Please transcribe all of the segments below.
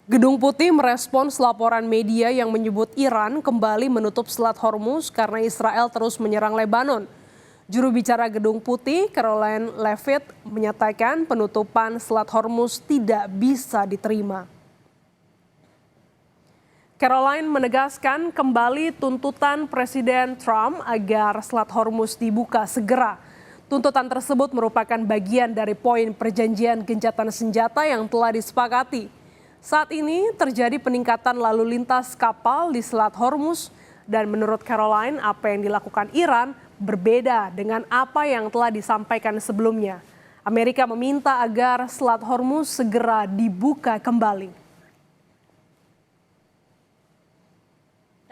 Gedung Putih merespons laporan media yang menyebut Iran kembali menutup Selat Hormuz karena Israel terus menyerang Lebanon. Juru bicara Gedung Putih, Caroline Leavitt, menyatakan penutupan Selat Hormuz tidak bisa diterima. Caroline menegaskan kembali tuntutan Presiden Trump agar Selat Hormuz dibuka segera. Tuntutan tersebut merupakan bagian dari poin perjanjian gencatan senjata yang telah disepakati. Saat ini terjadi peningkatan lalu lintas kapal di Selat Hormuz dan menurut Caroline apa yang dilakukan Iran berbeda dengan apa yang telah disampaikan sebelumnya. Amerika meminta agar Selat Hormuz segera dibuka kembali.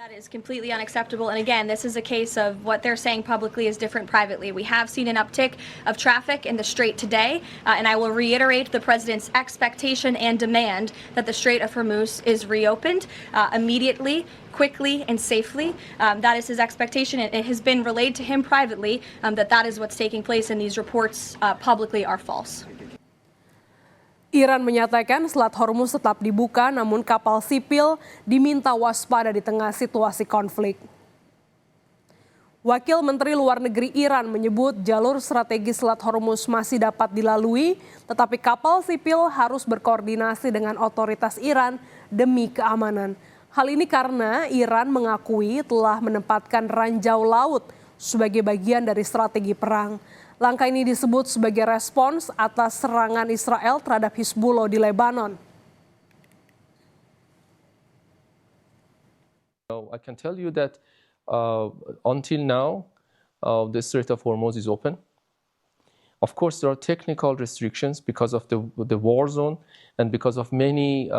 That is completely unacceptable. And again, this is a case of what they're saying publicly is different privately. We have seen an uptick of traffic in the Strait today, and I will reiterate the president's expectation and demand that the Strait of Hormuz is reopened immediately, quickly, and safely. That is his expectation, and it has been relayed to him privately that is what's taking place, and these reports publicly are false. Iran menyatakan Selat Hormuz tetap dibuka, namun kapal sipil diminta waspada di tengah situasi konflik. Wakil Menteri Luar Negeri Iran menyebut jalur strategis Selat Hormuz masih dapat dilalui, tetapi kapal sipil harus berkoordinasi dengan otoritas Iran demi keamanan. Hal ini karena Iran mengakui telah menempatkan ranjau laut sebagai bagian dari strategi perang. Langkah ini disebut sebagai respons atas serangan Israel terhadap Hizbullah di Lebanon. I can tell you that until now, the Strait of Hormuz is open. Of course, there are technical restrictions because of the war zone and because of many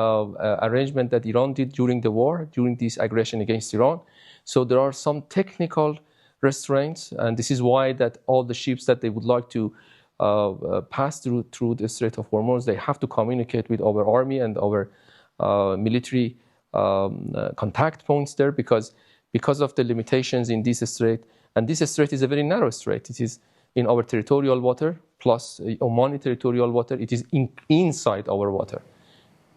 arrangements that Iran did during the war, during this aggression against Iran. So there are some technical restraints, and this is why that all the ships that they would like to pass through the Strait of Hormuz, they have to communicate with our army and our military contact points there because of the limitations in this strait. And this strait is a very narrow strait. It is in our territorial water plus Omani territorial water. It is inside our water.